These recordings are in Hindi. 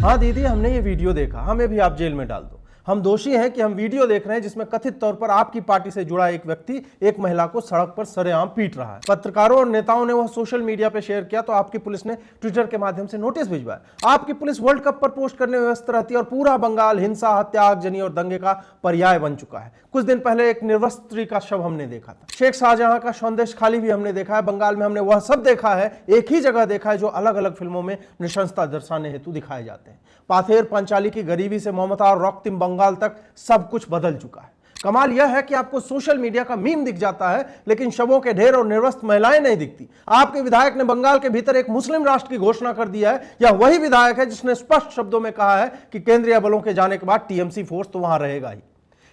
हाँ दीदी, हमने ये वीडियो देखा, हमें भी आप जेल में डाल दो। हम दोषी हैं कि हम वीडियो देख रहे हैं जिसमें कथित तौर पर आपकी पार्टी से जुड़ा एक व्यक्ति एक महिला को सड़क पर सरेआम पीट रहा है। पत्रकारों और नेताओं ने वह सोशल मीडिया पर शेयर किया तो आपकी पुलिस ने ट्विटर के माध्यम से नोटिस भिजवाया। आपकी पुलिस वर्ल्ड कप पर पोस्ट करने में व्यस्त रहती है और पूरा बंगाल हिंसा, हत्या, आगजनी और दंगे का पर्याय बन चुका है। कुछ दिन पहले एक निर्वस्त्र स्त्री का शव हमने देखा था। शेख शाहजहां का सौंदेश खाली भी हमने देखा है। बंगाल में हमने वह सब देखा है, एक ही जगह देखा है जो अलग अलग फिल्मों में नृशंसता दर्शाने हेतु दिखाए जाते हैं। पाथेर, पंचाली की गरीबी से ममता और रॉकतिम बंगाल तक सब कुछ बदल चुका है। कमाल यह है कि आपको सोशल मीडिया का मीम दिख जाता है लेकिन शवों के ढेर और निर्वस्त्र महिलाएं नहीं दिखती। आपके विधायक ने बंगाल के भीतर एक मुस्लिम राष्ट्र की घोषणा कर दिया है। यह वही विधायक है जिसने स्पष्ट शब्दों में कहा है कि केंद्रीय बलों के जाने के बाद टीएमसी फोर्स तो वहां रहेगा ही।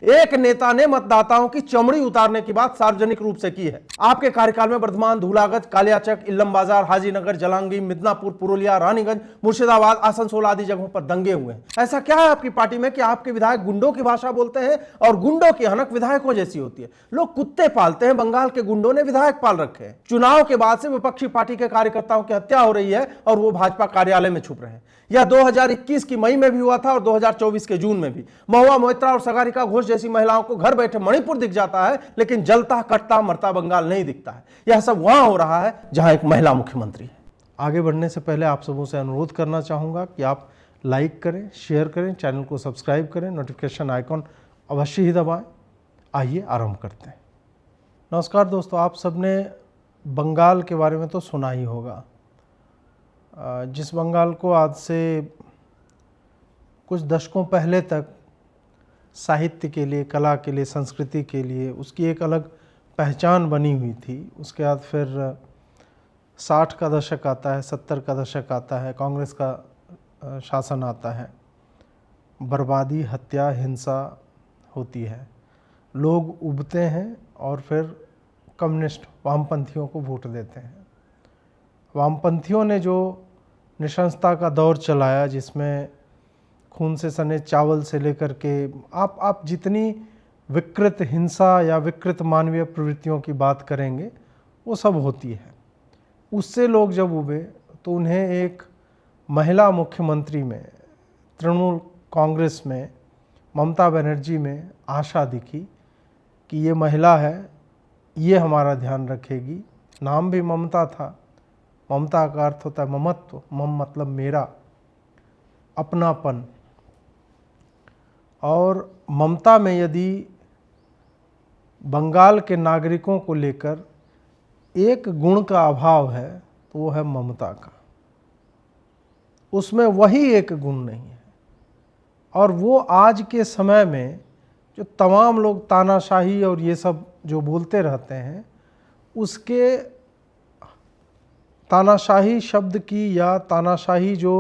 एक नेता ने मतदाताओं की चमड़ी उतारने की बात सार्वजनिक रूप से की है। आपके कार्यकाल में वर्धमान, धूलागंज, कालियाचक, इल्लम बाजार, हाजीनगर, जलांगी, मिदनापुर, पुरुलिया, रानीगंज, मुर्शिदाबाद, आसनसोल आदि जगहों पर दंगे हुए हैं। ऐसा क्या है आपकी पार्टी में कि आपके विधायक गुंडों की भाषा बोलते हैं और गुंडों की हनक विधायकों जैसी होती है? लोग कुत्ते पालते हैं, बंगाल के गुंडों ने विधायक पाल रखे हैं। चुनाव के बाद से विपक्षी पार्टी के कार्यकर्ताओं की हत्या हो रही है और वो भाजपा कार्यालय में छुप रहे हैं। यह 2021 की मई में भी हुआ था और 2024 के जून में भी। महुआ, मोइत्रा और सगारिका घोष जैसी महिलाओं को घर बैठे मणिपुर दिख जाता है लेकिन जलता, कटता, मरता बंगाल नहीं दिखता है। यह सब वहां हो रहा है जहां एक महिला मुख्यमंत्री है। आगे बढ़ने से पहले आप सबों से अनुरोध करना चाहूंगा कि आप लाइक करें, शेयर करें, चैनल को सब्सक्राइब करें, नोटिफिकेशन आइकॉन अवश्य ही दबाएं। आइए आरंभ करते हैं। नमस्कार दोस्तों, आप सबने बंगाल के बारे में तो सुना ही होगा। जिस बंगाल को आज से कुछ दशकों पहले तक साहित्य के लिए, कला के लिए, संस्कृति के लिए उसकी एक अलग पहचान बनी हुई थी। उसके बाद फिर 60 का दशक आता है, 70 का दशक आता है, कांग्रेस का शासन आता है, बर्बादी, हत्या, हिंसा होती है, लोग उबते हैं और फिर कम्युनिस्ट वामपंथियों को वोट देते हैं। वामपंथियों ने जो नृशंसता का दौर चलाया जिसमें खून से सने चावल से लेकर के आप जितनी विकृत हिंसा या विकृत मानवीय प्रवृत्तियों की बात करेंगे वो सब होती है। उससे लोग जब उबे तो उन्हें एक महिला मुख्यमंत्री में, तृणमूल कांग्रेस में, ममता बनर्जी में आशा दिखी कि ये महिला है, ये हमारा ध्यान रखेगी। नाम भी ममता था। ममता का अर्थ होता है ममत्व, मम मतलब मेरा, अपनापन। और ममता में यदि बंगाल के नागरिकों को लेकर एक गुण का अभाव है तो वो है ममता का। उसमें वही एक गुण नहीं है। और वो आज के समय में जो तमाम लोग तानाशाही और ये सब जो बोलते रहते हैं, उसके तानाशाही शब्द की या तानाशाही जो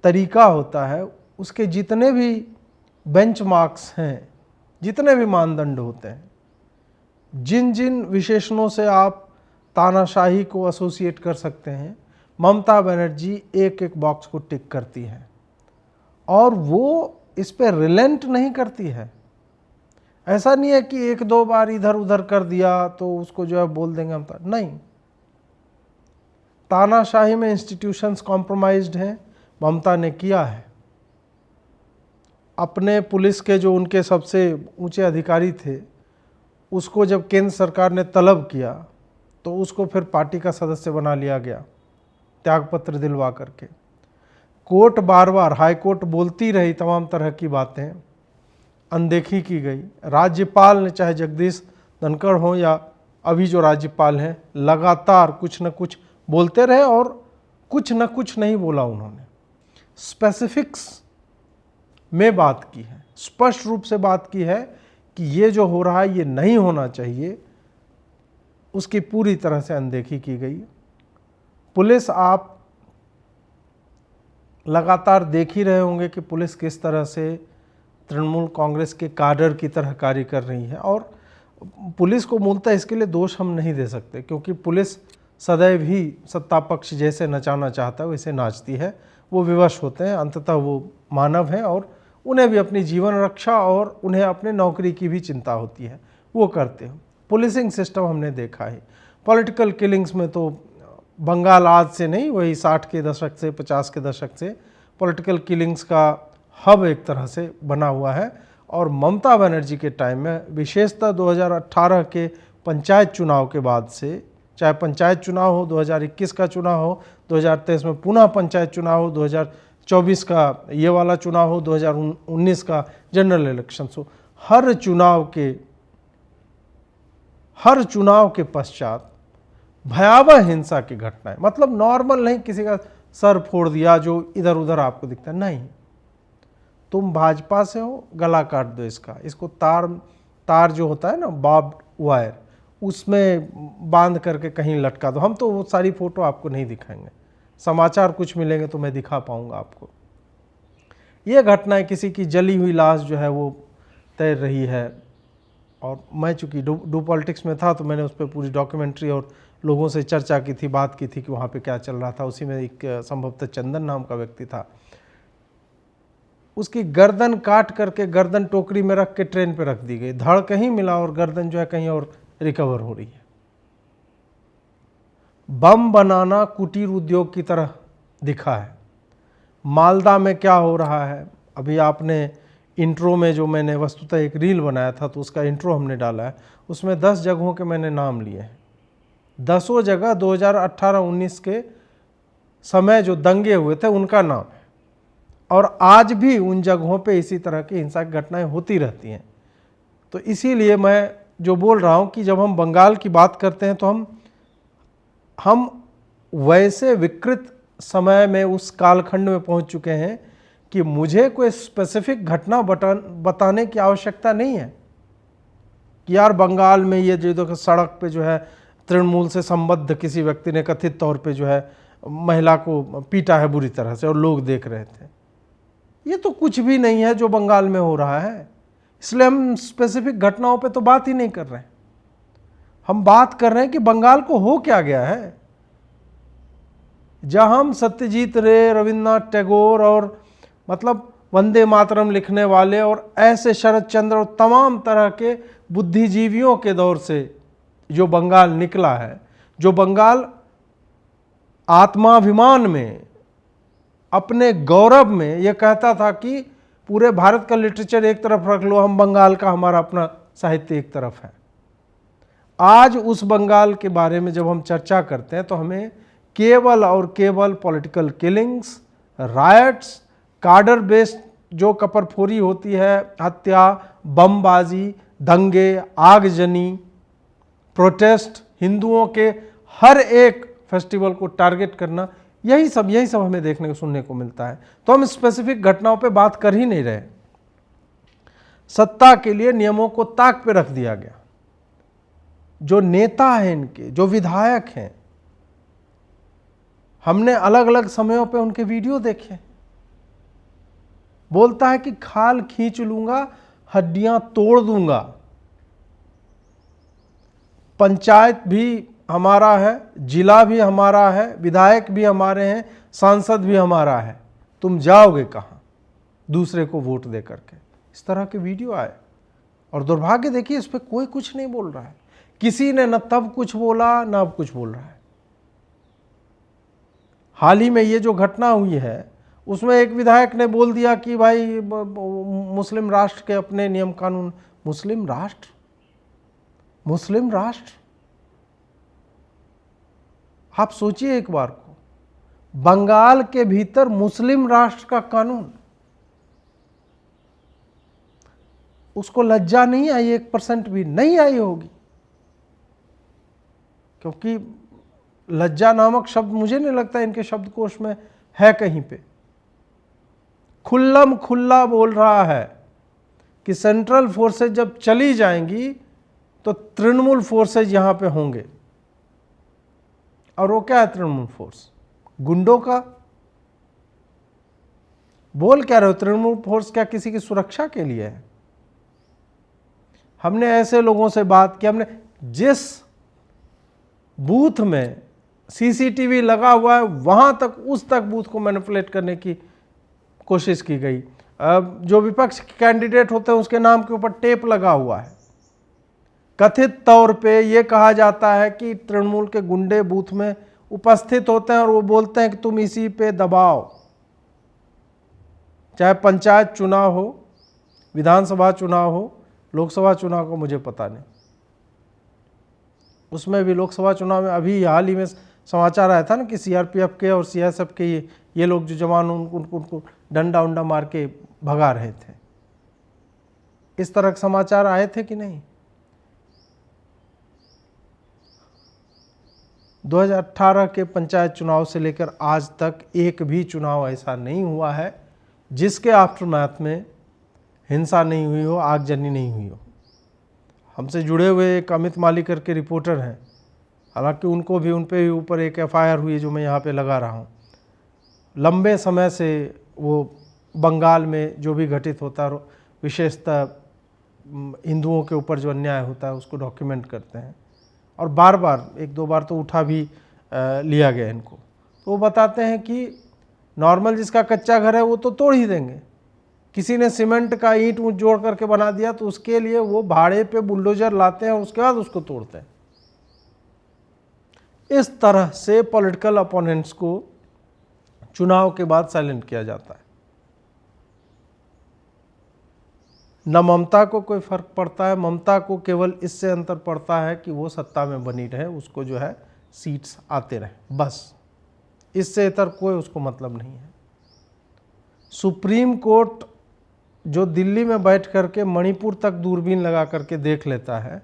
तरीका होता है उसके जितने भी बेंचमार्क्स हैं, जितने भी मानदंड होते हैं, जिन जिन विशेषणों से आप तानाशाही को एसोसिएट कर सकते हैं, ममता बनर्जी एक एक बॉक्स को टिक करती है और वो इस पर रिलेंट नहीं करती है। ऐसा नहीं है कि एक दो बार इधर उधर कर दिया तो उसको जो है बोल देंगे हम, नहीं। तानाशाही में इंस्टीट्यूशंस कॉम्प्रोमाइज्ड हैं, ममता ने किया है। अपने पुलिस के जो उनके सबसे ऊंचे अधिकारी थे उसको जब केंद्र सरकार ने तलब किया तो उसको फिर पार्टी का सदस्य बना लिया गया, त्यागपत्र दिलवा करके। कोर्ट बार बार, हाई कोर्ट बोलती रही तमाम तरह की बातें, अनदेखी की गई। राज्यपाल ने, चाहे जगदीश धनखड़ हों या अभी जो राज्यपाल हैं, लगातार कुछ न कुछ बोलते रहे और कुछ न कुछ नहीं बोला उन्होंने। स्पेसिफिक्स में बात की है, स्पष्ट रूप से बात की है कि ये जो हो रहा है ये नहीं होना चाहिए, उसकी पूरी तरह से अनदेखी की गई। पुलिस, आप लगातार देख ही रहे होंगे कि पुलिस किस तरह से तृणमूल कांग्रेस के काडर की तरह कार्य कर रही है। और पुलिस को मूलतः इसके लिए दोष हम नहीं दे सकते क्योंकि पुलिस सदैव ही सत्ता पक्ष जैसे नचाना चाहता है वैसे नाचती है। वो विवश होते हैं, अंततः वो मानव हैं और उन्हें भी अपनी जीवन रक्षा और उन्हें अपने नौकरी की भी चिंता होती है, वो करते हैं। पुलिसिंग सिस्टम हमने देखा है। पॉलिटिकल किलिंग्स में तो बंगाल आज से नहीं, वही 60 के दशक से, 50 के दशक से पॉलिटिकल किलिंग्स का हब एक तरह से बना हुआ है। और ममता बनर्जी के टाइम में विशेषतः 2018 के पंचायत चुनाव के बाद से, चाहे पंचायत चुनाव हो, 2021 का चुनाव हो, 2023 में पुनः पंचायत चुनाव हो, 2024 का ये वाला चुनाव हो, 2019 का जनरल इलेक्शन हो, हर चुनाव के पश्चात भयावह हिंसा की घटनाएं, मतलब नॉर्मल नहीं किसी का सर फोड़ दिया जो इधर उधर आपको दिखता है, नहीं, तुम भाजपा से हो, गला काट दो इसको तार जो होता है ना, बार्ब्ड वायर, उसमें बांध करके कहीं लटका दो। हम तो वो सारी फोटो आपको नहीं दिखाएंगे, समाचार कुछ मिलेंगे तो मैं दिखा पाऊंगा आपको। ये घटनाएं, किसी की जली हुई लाश जो है वो तैर रही है, और मैं चूँकि डू पॉलिटिक्स में था तो मैंने उस पर पूरी डॉक्यूमेंट्री और लोगों से चर्चा की थी, बात की थी कि वहाँ पे क्या चल रहा था। उसी में एक संभवतः चंदन नाम का व्यक्ति था, उसकी गर्दन काट करके गर्दन टोकरी में रख के ट्रेन पे रख दी गई, धड़ कहीं मिला और गर्दन जो है कहीं और रिकवर हो रही है। बम बनाना कुटीर उद्योग की तरह दिखा है। मालदा में क्या हो रहा है, अभी आपने इंट्रो में जो मैंने वस्तुतः एक रील बनाया था तो उसका इंट्रो हमने डाला है, उसमें 10 जगहों के मैंने नाम लिए हैं। 10 जगह 2018-19 के समय जो दंगे हुए थे उनका नाम है, और आज भी उन जगहों पे इसी तरह की हिंसा की घटनाएं होती रहती हैं। तो इसीलिए मैं जो बोल रहा हूं कि जब हम बंगाल की बात करते हैं तो हम वैसे विकृत समय में, उस कालखंड में पहुंच चुके हैं कि मुझे कोई स्पेसिफिक घटना बताने की आवश्यकता नहीं है कि यार बंगाल में ये जो सड़क पे जो है तृणमूल से संबद्ध किसी व्यक्ति ने कथित तौर पे जो है महिला को पीटा है बुरी तरह से और लोग देख रहे थे। ये तो कुछ भी नहीं है जो बंगाल में हो रहा है, इसलिए हम स्पेसिफिक घटनाओं पे तो बात ही नहीं कर रहे हैं। हम बात कर रहे हैं कि बंगाल को हो क्या गया है, जहां हम सत्यजीत रे, रविन्द्रनाथ टैगोर और मतलब वंदे मातरम लिखने वाले और ऐसे शरद चंद्र और तमाम तरह के बुद्धिजीवियों के दौर से जो बंगाल निकला है, जो बंगाल आत्माभिमान में, अपने गौरव में यह कहता था कि पूरे भारत का लिटरेचर एक तरफ रख लो, हम बंगाल का, हमारा अपना साहित्य एक तरफ है। आज उस बंगाल के बारे में जब हम चर्चा करते हैं तो हमें केवल और केवल पॉलिटिकल किलिंग्स, रायट्स, कार्डर बेस्ड जो कपरफोरी होती है, हत्या, बमबाजी, दंगे, आगजनी, प्रोटेस्ट, हिंदुओं के हर एक फेस्टिवल को टारगेट करना, यही सब हमें देखने को सुनने को मिलता है। तो हम स्पेसिफिक घटनाओं पे बात कर ही नहीं रहे। सत्ता के लिए नियमों को ताक पे रख दिया गया। जो नेता हैं इनके, जो विधायक हैं, हमने अलग अलग समयों पे उनके वीडियो देखे। बोलता है कि खाल खींच लूंगा, हड्डियां तोड़ दूंगा, पंचायत भी हमारा है, जिला भी हमारा है, विधायक भी हमारे हैं, सांसद भी हमारा है, तुम जाओगे कहां दूसरे को वोट दे करके। इस तरह के वीडियो आए और दुर्भाग्य देखिए इस पर कोई कुछ नहीं बोल रहा है। किसी ने न तब कुछ बोला न अब कुछ बोल रहा है। हाल ही में ये जो घटना हुई है उसमें एक विधायक ने बोल दिया कि भाई मुस्लिम राष्ट्र के अपने नियम कानून। मुस्लिम राष्ट्र, मुस्लिम राष्ट्र, आप सोचिए एक बार को, बंगाल के भीतर मुस्लिम राष्ट्र का कानून, उसको लज्जा नहीं आई, 1% भी नहीं आई होगी, क्योंकि लज्जा नामक शब्द मुझे नहीं लगता इनके शब्दकोश में है कहीं पे। खुल्लम खुल्ला बोल रहा है कि सेंट्रल फोर्सेज जब चली जाएंगी तो तृणमूल फोर्सेज यहां पे होंगे। और वो क्या है तृणमूल फोर्स? गुंडों का। बोल क्या रहे हो? तृणमूल फोर्स क्या किसी की सुरक्षा के लिए है? हमने ऐसे लोगों से बात की, हमने जिस बूथ में सीसीटीवी लगा हुआ है वहां तक, उस तक बूथ को मैनिपुलेट करने की कोशिश की गई। जो विपक्ष के कैंडिडेट होते हैं उसके नाम के ऊपर टेप लगा हुआ है। कथित तौर पे ये कहा जाता है कि तृणमूल के गुंडे बूथ में उपस्थित होते हैं और वो बोलते हैं कि तुम इसी पे दबाओ। चाहे पंचायत चुनाव हो, विधानसभा चुनाव हो, लोकसभा चुनाव का मुझे पता नहीं। उसमें भी लोकसभा चुनाव में अभी हाल ही में समाचार आया था ना कि सीआरपीएफ के और सीएसएफ के ये लोग जो जवान उनको डंडा उंडा मार के भगा रहे थे। इस तरह के समाचार आए थे कि नहीं? 2018 के पंचायत चुनाव से लेकर आज तक एक भी चुनाव ऐसा नहीं हुआ है जिसके आफ्टरमैथ में हिंसा नहीं हुई हो, आगजनी नहीं हुई हो। हमसे जुड़े हुए एक अमित माली करके रिपोर्टर हैं, हालांकि उनको भी उन पे ऊपर एक एफआईआर हुई है जो मैं यहाँ पे लगा रहा हूँ। लंबे समय से वो बंगाल में जो भी घटित होता है, विशेषतः हिंदुओं के ऊपर जो अन्याय होता है उसको डॉक्यूमेंट करते हैं, और बार बार एक दो बार तो उठा भी लिया गया इनको। तो वो बताते हैं कि नॉर्मल जिसका कच्चा घर है वो तो तोड़ ही देंगे, किसी ने सीमेंट का ईंट जोड़ करके बना दिया तो उसके लिए वो भाड़े पे बुलडोजर लाते हैं और उसके बाद उसको तोड़ते हैं। इस तरह से पॉलिटिकल अपोनेंट्स को चुनाव के बाद साइलेंट किया जाता है। न ममता को कोई फर्क पड़ता है, ममता को केवल इससे अंतर पड़ता है कि वो सत्ता में बनी रहे, उसको जो है सीट्स आते रहे, बस इससे इतर कोई उसको मतलब नहीं है। सुप्रीम कोर्ट जो दिल्ली में बैठ करके मणिपुर तक दूरबीन लगा करके देख लेता है,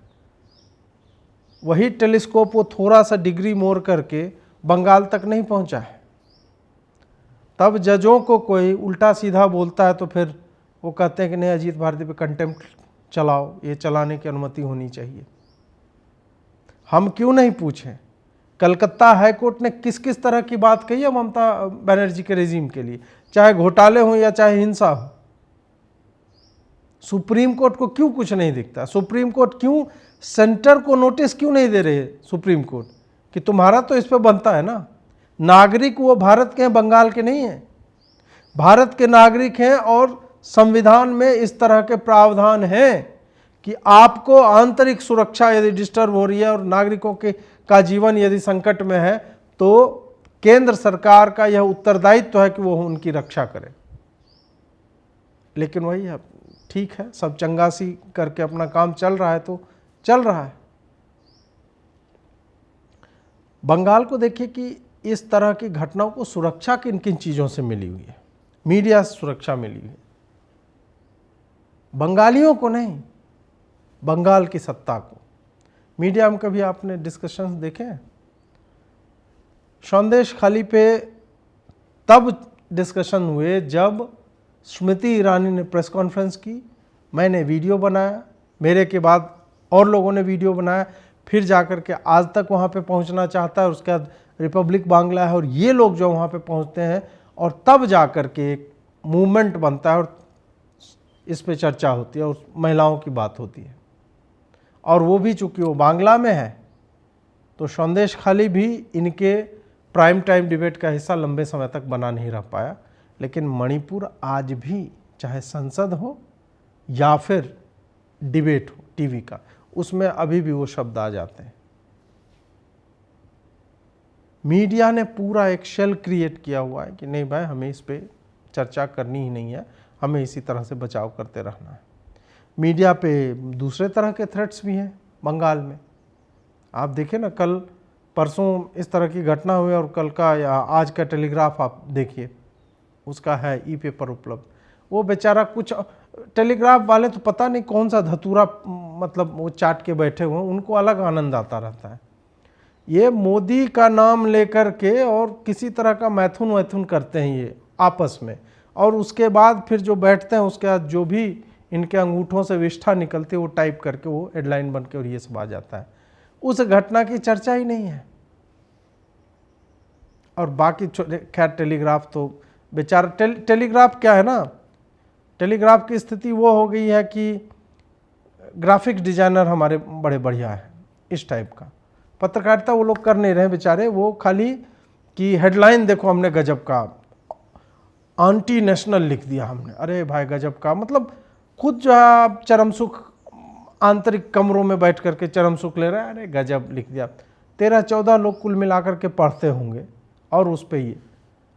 वही टेलीस्कोप वो थोड़ा सा डिग्री मोड़ करके बंगाल तक नहीं पहुंचा है। तब जजों को कोई उल्टा सीधा बोलता है तो फिर वो कहते हैं कि नहीं, अजीत भारती पे कंटेम्प्ट चलाओ, ये चलाने की अनुमति होनी चाहिए। हम क्यों नहीं पूछें कलकत्ता हाई कोर्ट ने किस किस तरह की बात कही है ममता बनर्जी के रेजिम के लिए, चाहे घोटाले हो या चाहे हिंसा हो। सुप्रीम कोर्ट को क्यों कुछ नहीं दिखता? सुप्रीम कोर्ट क्यों सेंटर को नोटिस क्यों नहीं दे रहे सुप्रीम कोर्ट कि तुम्हारा तो इस पे बनता है ना? नागरिक वो भारत के हैं, बंगाल के नहीं हैं, भारत के नागरिक हैं और संविधान में इस तरह के प्रावधान हैं कि आपको आंतरिक सुरक्षा यदि डिस्टर्ब हो रही है और नागरिकों के का जीवन यदि संकट में है तो केंद्र सरकार का यह उत्तरदायित्व है कि वो उनकी रक्षा करे। लेकिन वही है, ठीक है, सब चंगासी करके अपना काम चल रहा है तो चल रहा है। बंगाल को देखिए कि इस तरह की घटनाओं को सुरक्षा किन किन चीज़ों से मिली हुई है। मीडिया से सुरक्षा मिली हुई है, बंगालियों को नहीं, बंगाल की सत्ता को। मीडिया में कभी आपने डिस्कशंस देखे हैं? संदेश खाली पे तब डिस्कशन हुए जब स्मृति ईरानी ने प्रेस कॉन्फ्रेंस की, मैंने वीडियो बनाया, मेरे के बाद और लोगों ने वीडियो बनाया, फिर जाकर के आज तक वहाँ पे पहुँचना चाहता है, उसके बाद रिपब्लिक बांग्ला है और ये लोग जो वहाँ पे पहुँचते हैं और तब जाकर के एक मूवमेंट बनता है और इस पे चर्चा होती है और महिलाओं की बात होती है। और वो भी चूँकि वो बांग्ला में है तो संदेश खाली भी इनके प्राइम टाइम डिबेट का हिस्सा लंबे समय तक बना नहीं रह पाया। लेकिन मणिपुर आज भी, चाहे संसद हो या फिर डिबेट हो टीवी का, उसमें अभी भी वो शब्द आ जाते हैं। मीडिया ने पूरा एक शेल क्रिएट किया हुआ है कि नहीं भाई, हमें इस पे चर्चा करनी ही नहीं है, हमें इसी तरह से बचाव करते रहना है। मीडिया पे दूसरे तरह के थ्रेट्स भी हैं बंगाल में। आप देखिए ना, कल परसों इस तरह की घटना हुई और कल का या आज का टेलीग्राफ आप देखिए, उसका है ई पेपर उपलब्ध। वो बेचारा, कुछ टेलीग्राफ वाले तो पता नहीं कौन सा धतूरा मतलब वो चाट के बैठे हुए हैं, उनको अलग आनंद आता रहता है। ये मोदी का नाम लेकर के और किसी तरह का मैथुन वैथुन करते हैं ये आपस में, और उसके बाद फिर जो बैठते हैं उसके बाद जो भी इनके अंगूठों से विष्ठा निकलती है वो टाइप करके वो हेडलाइन बन के और ये सब आ जाता है। उस घटना की चर्चा ही नहीं है। और बाकी खैर टेलीग्राफ तो बेचारा, टेलीग्राफ क्या है ना, टेलीग्राफ की स्थिति वो हो गई है कि ग्राफिक डिजाइनर हमारे बड़े बढ़िया है, इस टाइप का पत्रकारिता वो लोग कर नहीं रहे बेचारे। वो खाली कि हेडलाइन देखो हमने गजब का एंटी नेशनल लिख दिया हमने, अरे भाई गजब का, मतलब खुद जो है आप चरम सुख आंतरिक कमरों में बैठ करके चरम सुख ले रहे हैं, अरे गजब लिख दिया। 13-14 लोग कुल मिलाकर के पढ़ते होंगे और उस पर ये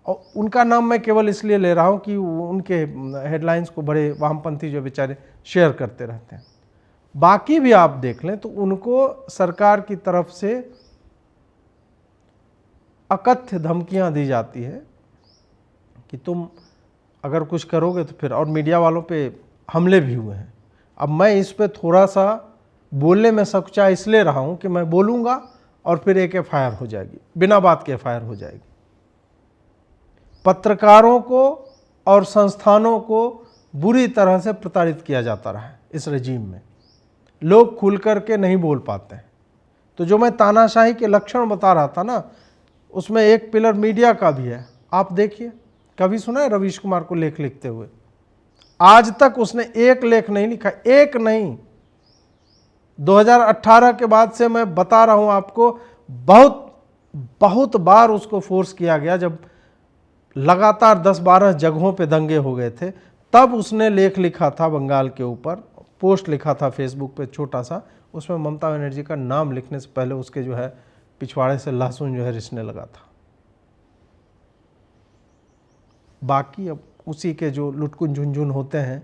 और उनका नाम मैं केवल इसलिए ले रहा हूं कि उनके हेडलाइंस को बड़े वामपंथी जो बेचारे शेयर करते रहते हैं। बाकी भी आप देख लें तो उनको सरकार की तरफ से अकथ्य धमकियां दी जाती है कि तुम अगर कुछ करोगे तो फिर, और मीडिया वालों पे हमले भी हुए हैं। अब मैं इस पे थोड़ा सा बोलने में सकुचा इसलिए रहा हूं कि मैं बोलूंगा और फिर एक एफआईआर हो जाएगी, बिना बात के एफआईआर हो जाएगी। पत्रकारों को और संस्थानों को बुरी तरह से प्रताड़ित किया जाता रहा है इस रजीम में। लोग खुल कर के नहीं बोल पाते हैं। तो जो मैं तानाशाही के लक्षण बता रहा था ना, उसमें एक पिलर मीडिया का भी है। आप देखिए, कभी सुना है रवीश कुमार को लेख लिखते हुए? आज तक उसने एक लेख नहीं लिखा, एक नहीं। 2018 के बाद से मैं बता रहा हूं आपको, बहुत बार उसको फोर्स किया गया। जब लगातार 10-12 जगहों पे दंगे हो गए थे, तब उसने लेख लिखा था बंगाल के ऊपर, पोस्ट लिखा था फेसबुक पे छोटा सा। उसमें ममता बनर्जी का नाम लिखने से पहले उसके जो है पिछवाड़े से लहसुन जो है रिसने लगा था। बाकी अब उसी के जो लुटकुन झुनझुन होते हैं,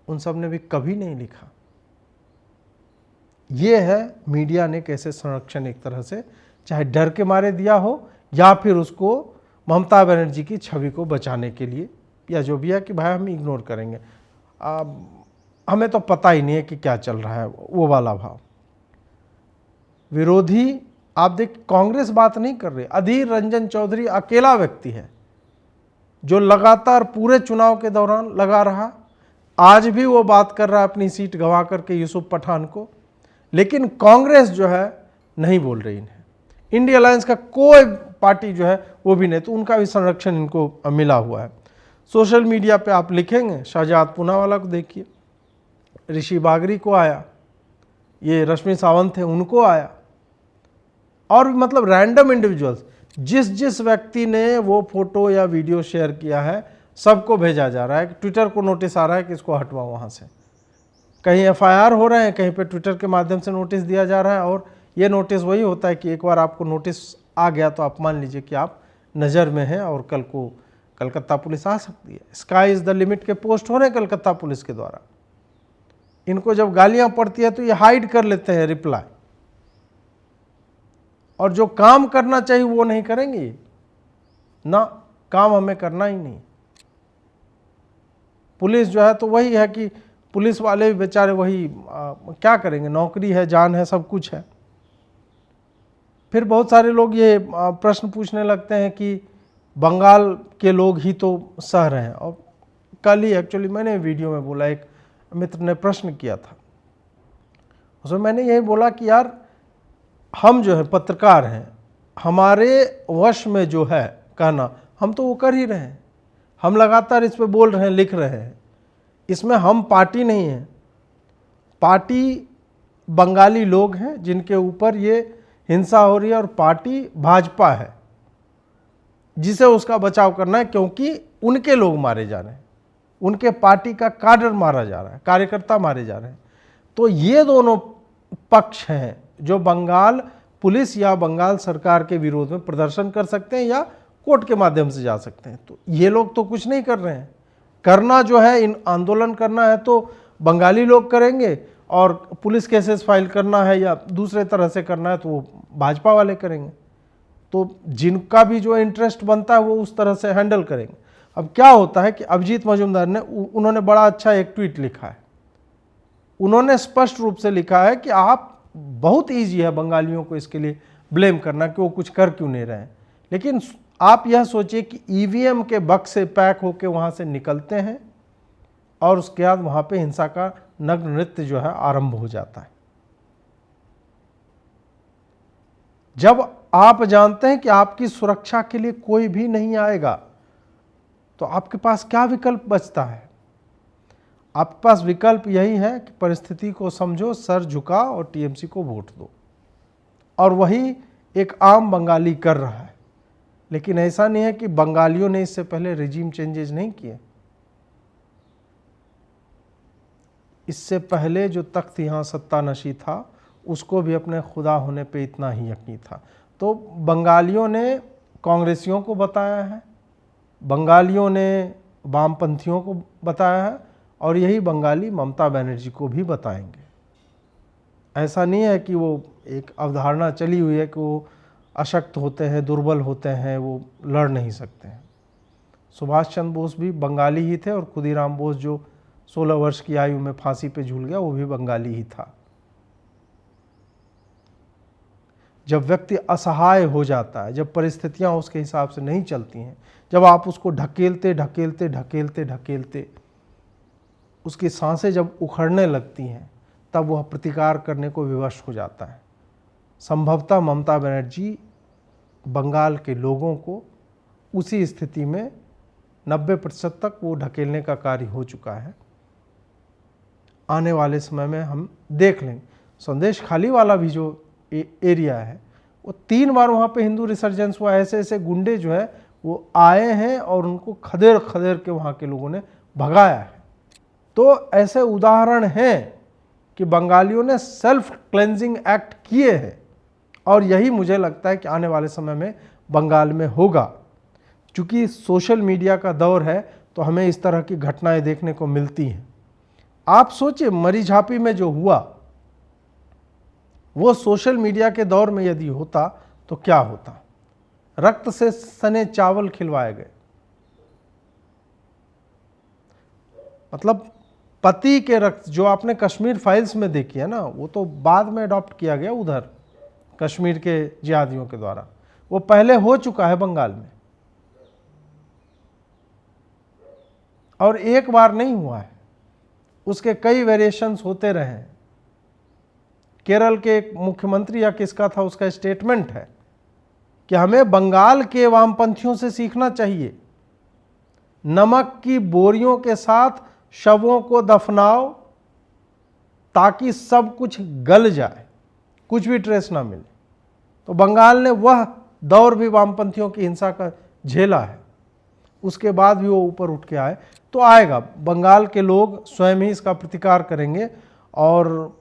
उन सब ने भी कभी नहीं लिखा। ये है मीडिया ने कैसे संरक्षण एक तरह से, चाहे डर के मारे दिया हो या फिर उसको ममता बनर्जी की छवि को बचाने के लिए, या जो भी है कि भाई हम इग्नोर करेंगे, हमें तो पता ही नहीं है कि क्या चल रहा है, वो वाला भाव। विरोधी, आप देख, कांग्रेस बात नहीं कर रही। अधीर रंजन चौधरी अकेला व्यक्ति है जो लगातार पूरे चुनाव के दौरान लगा रहा। आज भी वो बात कर रहा है अपनी सीट गंवा करके यूसुफ पठान को, लेकिन कांग्रेस जो है नहीं बोल रही इन्हें। इंडिया अलायंस का कोई पार्टी जो है वो भी नहीं, तो उनका भी संरक्षण इनको मिला हुआ है। सोशल मीडिया पे आप लिखेंगे, शाहजाद पूनावाला को देखिए, ऋषि बागरी को आया, ये रश्मि सावंत थे उनको आया, और भी मतलब रैंडम इंडिविजुअल्स, जिस व्यक्ति ने वो फोटो या वीडियो शेयर किया है सबको भेजा जा रहा है। ट्विटर को नोटिस आ रहा है कि इसको हटवाओ वहाँ से। कहीं एफआईआर हो रहे हैं, कहीं पे ट्विटर के माध्यम से नोटिस दिया जा रहा है। और ये नोटिस वही होता है कि एक बार आपको नोटिस आ गया तो आप मान लीजिए कि आप नज़र में हैं और कल को कलकत्ता पुलिस आ सकती है। स्काई इज़ द लिमिट के पोस्ट हो रहे हैं कलकत्ता पुलिस के द्वारा। इनको जब गालियाँ पड़ती है तो ये हाइड कर लेते हैं रिप्लाई, और जो काम करना चाहिए वो नहीं करेंगे ना। काम हमें करना ही नहीं। पुलिस जो है तो वही है कि पुलिस वाले भी बेचारे वही क्या करेंगे, नौकरी है, जान है, सब कुछ है। फिर बहुत सारे लोग ये प्रश्न पूछने लगते हैं कि बंगाल के लोग ही तो सह रहे हैं। और कल ही एक्चुअली मैंने वीडियो में बोला, एक मित्र ने प्रश्न किया था, उसमें मैंने यही बोला कि यार हम जो है पत्रकार हैं, हमारे वश में जो है कहना, हम तो वो कर ही रहे हैं। हम लगातार इस पे बोल रहे हैं, लिख रहे हैं। इसमें हम पार्टी नहीं है। पार्टी बंगाली लोग हैं जिनके ऊपर ये हिंसा हो रही है, और पार्टी भाजपा है जिसे उसका बचाव करना है, क्योंकि उनके लोग मारे जा रहे हैं, उनके पार्टी का काडर मारा जा रहा है, कार्यकर्ता मारे जा रहे हैं। तो ये दोनों पक्ष हैं जो बंगाल पुलिस या बंगाल सरकार के विरोध में प्रदर्शन कर सकते हैं या कोर्ट के माध्यम से जा सकते हैं। तो ये लोग तो कुछ नहीं कर रहे हैं। करना जो है, इन आंदोलन करना है तो बंगाली लोग करेंगे, और पुलिस केसेस फाइल करना है या दूसरे तरह से करना है तो वो भाजपा वाले करेंगे। तो जिनका भी जो इंटरेस्ट बनता है वो उस तरह से हैंडल करेंगे। अब क्या होता है कि अभिजीत मजूमदार ने, उन्होंने बड़ा अच्छा एक ट्वीट लिखा है। उन्होंने स्पष्ट रूप से लिखा है कि आप, बहुत ईजी है बंगालियों को इसके लिए ब्लेम करना कि वो कुछ कर क्यों नहीं रहे हैं, लेकिन आप यह सोचिए कि ईवीएम के बक्से पैक होके वहाँ से निकलते हैं और उसके बाद वहाँ पे हिंसा का नग्न नृत्य जो है आरंभ हो जाता है। जब आप जानते हैं कि आपकी सुरक्षा के लिए कोई भी नहीं आएगा, तो आपके पास क्या विकल्प बचता है? आपके पास विकल्प यही है कि परिस्थिति को समझो, सर झुकाओ और टीएमसी को वोट दो। और वही एक आम बंगाली कर रहा है। लेकिन ऐसा नहीं है कि बंगालियों ने इससे पहले रिजीम चेंजेस नहीं किए। इससे पहले जो तख्त यहाँ सत्तानशी था, उसको भी अपने खुदा होने पे इतना ही यकीन था। तो बंगालियों ने कांग्रेसियों को बताया है बंगालियों ने वामपंथियों को बताया है और यही बंगाली ममता बनर्जी को भी बताएंगे। ऐसा नहीं है कि वो एक अवधारणा चली हुई है कि वो अशक्त होते हैं, दुर्बल होते हैं, वो लड़ नहीं सकते हैं। सुभाष चंद्र बोस भी बंगाली ही थे और खुदीराम बोस जो 16 वर्ष की आयु में फांसी पे झूल गया वो भी बंगाली ही था। जब व्यक्ति असहाय हो जाता है, जब परिस्थितियां उसके हिसाब से नहीं चलती हैं, जब आप उसको ढकेलते ढकेलते ढकेलते ढकेलते उसकी सांसें जब उखड़ने लगती हैं, तब वह प्रतिकार करने को विवश हो जाता है। संभवतः ममता बनर्जी बंगाल के लोगों को उसी स्थिति में 90% तक वो ढकेलने का कार्य हो चुका है। आने वाले समय में हम देख लेंगे। संदेश खाली वाला भी जो एरिया है वो 3 बार वहाँ पे हिंदू रिसर्जेंस हुआ। ऐसे ऐसे गुंडे जो है वो आए हैं और उनको खदेड़ खदेड़ के वहाँ के लोगों ने भगाया है। तो ऐसे उदाहरण हैं कि बंगालियों ने सेल्फ क्लेंजिंग एक्ट किए हैं और यही मुझे लगता है कि आने वाले समय में बंगाल में होगा। चूँकि सोशल मीडिया का दौर है तो हमें इस तरह की घटनाएं देखने को मिलती हैं। आप सोचिए मरीझापी में जो हुआ वो सोशल मीडिया के दौर में यदि होता तो क्या होता। रक्त से सने चावल खिलवाए गए, मतलब पति के रक्त, जो आपने कश्मीर फाइल्स में देखी है ना, वो तो बाद में अडॉप्ट किया गया उधर कश्मीर के जिहादियों के द्वारा। वो पहले हो चुका है बंगाल में और एक बार नहीं हुआ है, उसके कई वेरिएशंस होते रहे हैं। केरल के एक मुख्यमंत्री या किसका था, उसका स्टेटमेंट है कि हमें बंगाल के वामपंथियों से सीखना चाहिए। नमक की बोरियों के साथ शवों को दफनाओ ताकि सब कुछ गल जाए, कुछ भी ट्रेस ना मिले। तो बंगाल ने वह दौर भी वामपंथियों की हिंसा का झेला है, उसके बाद भी वो ऊपर उठ के आए। तो आएगा, बंगाल के लोग स्वयं ही इसका प्रतिकार करेंगे और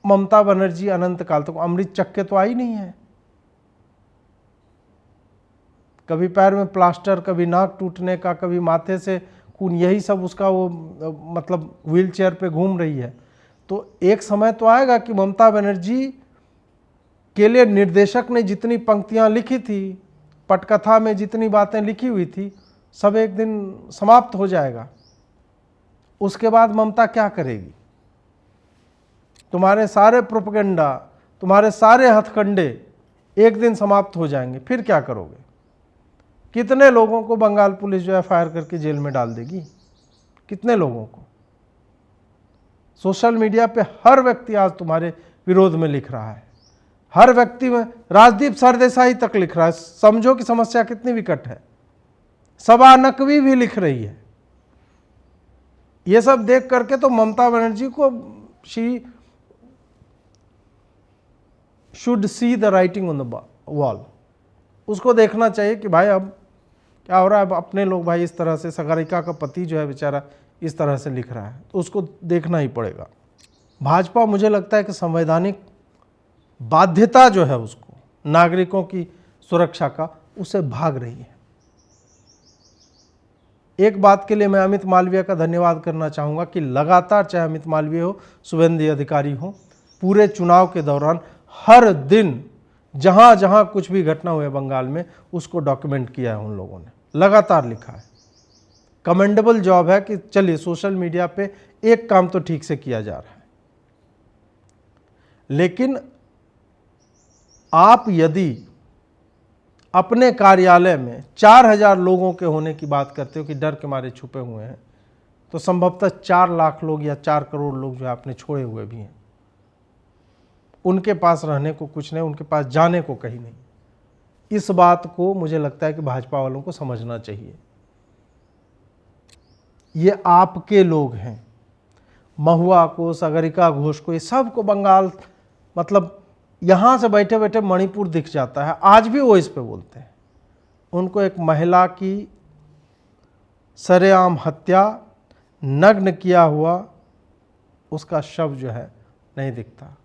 ममता बनर्जी अनंत काल तक अमृत चक्के तो आई नहीं है। कभी पैर में प्लास्टर, कभी नाक टूटने का, कभी माथे से खून, यही सब उसका वो मतलब व्हील चेयर पे घूम रही है। तो एक समय तो आएगा कि ममता बनर्जी के लिए निर्देशक ने जितनी पंक्तियां लिखी थी, पटकथा में जितनी बातें लिखी हुई थी, सब एक दिन समाप्त हो जाएगा। उसके बाद ममता क्या करेगी? तुम्हारे सारे प्रोपेगेंडा, तुम्हारे सारे हथकंडे एक दिन समाप्त हो जाएंगे, फिर क्या करोगे? कितने लोगों को बंगाल पुलिस जो है फायर करके जेल में डाल देगी? कितने लोगों को? सोशल मीडिया पे हर व्यक्ति आज तुम्हारे विरोध में लिख रहा है, हर व्यक्ति में, राजदीप सरदेसाई तक लिख रहा है। समझो कि समस्या कितनी विकट है। सबा नकवी भी लिख रही है। ये सब देख करके तो ममता बनर्जी को she should see the writing on the wall. उसको देखना चाहिए कि भाई अब क्या हो रहा है। अब अपने लोग भाई इस तरह से, सागरिका का पति जो है बेचारा इस तरह से लिख रहा है, तो उसको देखना ही पड़ेगा। भाजपा मुझे लगता है कि संवैधानिक बाध्यता जो है उसको, नागरिकों की सुरक्षा का, उससे भाग रही है। एक बात के लिए मैं अमित मालवीय का धन्यवाद करना चाहूँगा कि लगातार, चाहे अमित मालवीय हो, शुभेंदु अधिकारी हो, पूरे चुनाव के दौरान हर दिन जहाँ जहाँ कुछ भी घटना हुई बंगाल में उसको डॉक्यूमेंट किया है उन लोगों ने, लगातार लिखा है। कमेंडेबल जॉब है कि चलिए सोशल मीडिया पे एक काम तो ठीक से किया जा रहा है। लेकिन आप यदि अपने कार्यालय में 4000 लोगों के होने की बात करते हो कि डर के मारे छुपे हुए हैं, तो संभवतः 4 लाख लोग या 4 करोड़ लोग जो आपने छोड़े हुए भी हैं। उनके पास रहने को कुछ नहीं, उनके पास जाने को कहीं नहीं। इस बात को मुझे लगता है कि भाजपा वालों को समझना चाहिए। ये आपके लोग हैं। महुआ को, सागरिका घोष को, ये सब को बंगाल, मतलब यहाँ से बैठे बैठे मणिपुर दिख जाता है। आज भी वो इस पे बोलते हैं। उनको एक महिला की सरेआम हत्या, नग्न किया हुआ उसका शव जो है नहीं दिखता,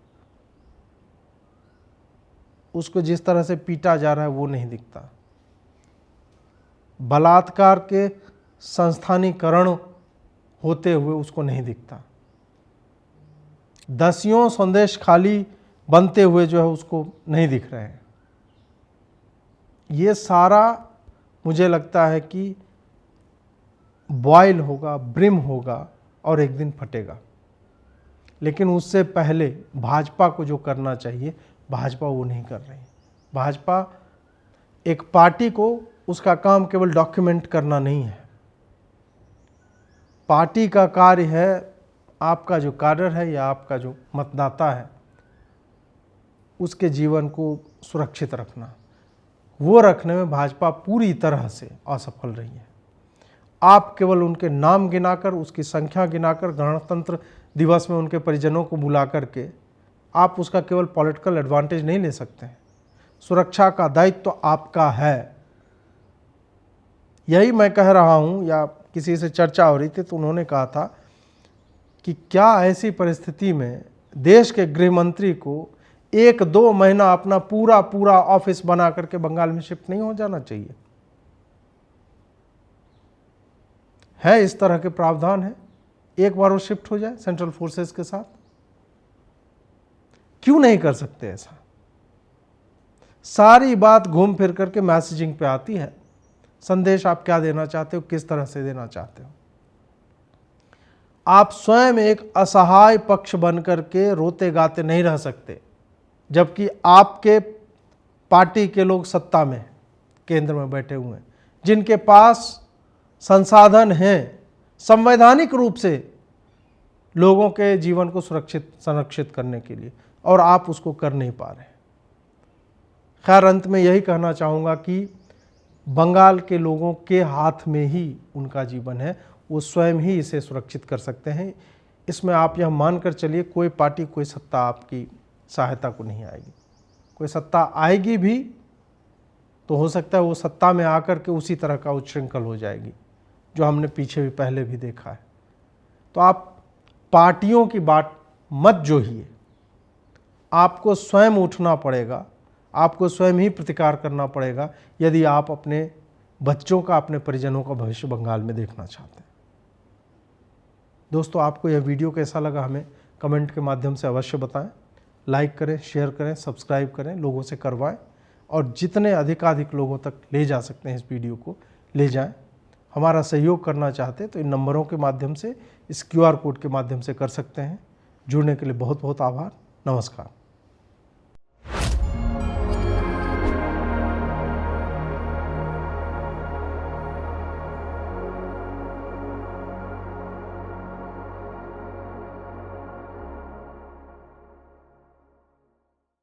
उसको जिस तरह से पीटा जा रहा है वो नहीं दिखता। बलात्कार के संस्थानीकरण होते हुए उसको नहीं दिखता, दसियों संदेश खाली बनते हुए जो है उसको नहीं दिख रहे हैं। ये सारा मुझे लगता है कि बॉयल होगा, ब्रिम होगा और एक दिन फटेगा। लेकिन उससे पहले भाजपा को जो करना चाहिए, भाजपा वो नहीं कर रही। भाजपा एक पार्टी को, उसका काम केवल डॉक्यूमेंट करना नहीं है। पार्टी का कार्य है आपका जो कार्य है या आपका जो मतदाता है उसके जीवन को सुरक्षित रखना। वो रखने में भाजपा पूरी तरह से असफल रही है। आप केवल उनके नाम गिनाकर, उसकी संख्या गिनाकर, गणतंत्र दिवस में उनके परिजनों को बुला करके आप उसका केवल पॉलिटिकल एडवांटेज नहीं ले सकते हैं। सुरक्षा का दायित्व तो आपका है। यही मैं कह रहा हूं, या किसी से चर्चा हो रही थी तो उन्होंने कहा था कि क्या ऐसी परिस्थिति में देश के गृह मंत्री को 1-2 महीना अपना पूरा ऑफिस बना करके बंगाल में शिफ्ट नहीं हो जाना चाहिए? है इस तरह के प्रावधान है, एक बार वो शिफ्ट हो जाए सेंट्रल फोर्सेस के साथ। क्यों नहीं कर सकते ऐसा? सारी बात घूम फिर करके मैसेजिंग पे आती है। संदेश आप क्या देना चाहते हो, किस तरह से देना चाहते हो। आप स्वयं एक असहाय पक्ष बनकर के रोते गाते नहीं रह सकते, जबकि आपके पार्टी के लोग सत्ता में, केंद्र में बैठे हुए हैं, जिनके पास संसाधन हैं संवैधानिक रूप से लोगों के जीवन को सुरक्षित संरक्षित करने के लिए, और आप उसको कर नहीं पा रहे। खैर, अंत में यही कहना चाहूँगा कि बंगाल के लोगों के हाथ में ही उनका जीवन है, वो स्वयं ही इसे सुरक्षित कर सकते हैं। इसमें आप यह मानकर चलिए, कोई पार्टी, कोई सत्ता आपकी सहायता को नहीं आएगी। कोई सत्ता आएगी भी तो हो सकता है वो सत्ता में आकर के उसी तरह का उच्छृंखल हो जाएगी जो हमने पीछे भी पहले भी देखा है। तो आप पार्टियों की बात मत जोहिए, आपको स्वयं उठना पड़ेगा, आपको स्वयं ही प्रतिकार करना पड़ेगा यदि आप अपने बच्चों का, अपने परिजनों का भविष्य बंगाल में देखना चाहते हैं। दोस्तों, आपको यह वीडियो कैसा लगा हमें कमेंट के माध्यम से अवश्य बताएं। लाइक करें, शेयर करें, सब्सक्राइब करें, लोगों से करवाएं, और जितने अधिकाधिक लोगों तक ले जा सकते हैं इस वीडियो को ले जाएं। हमारा सहयोग करना चाहते हैं तो इन नंबरों के माध्यम से, इस QR कोड के माध्यम से कर सकते हैं। जुड़ने के लिए बहुत बहुत आभार। नमस्कार।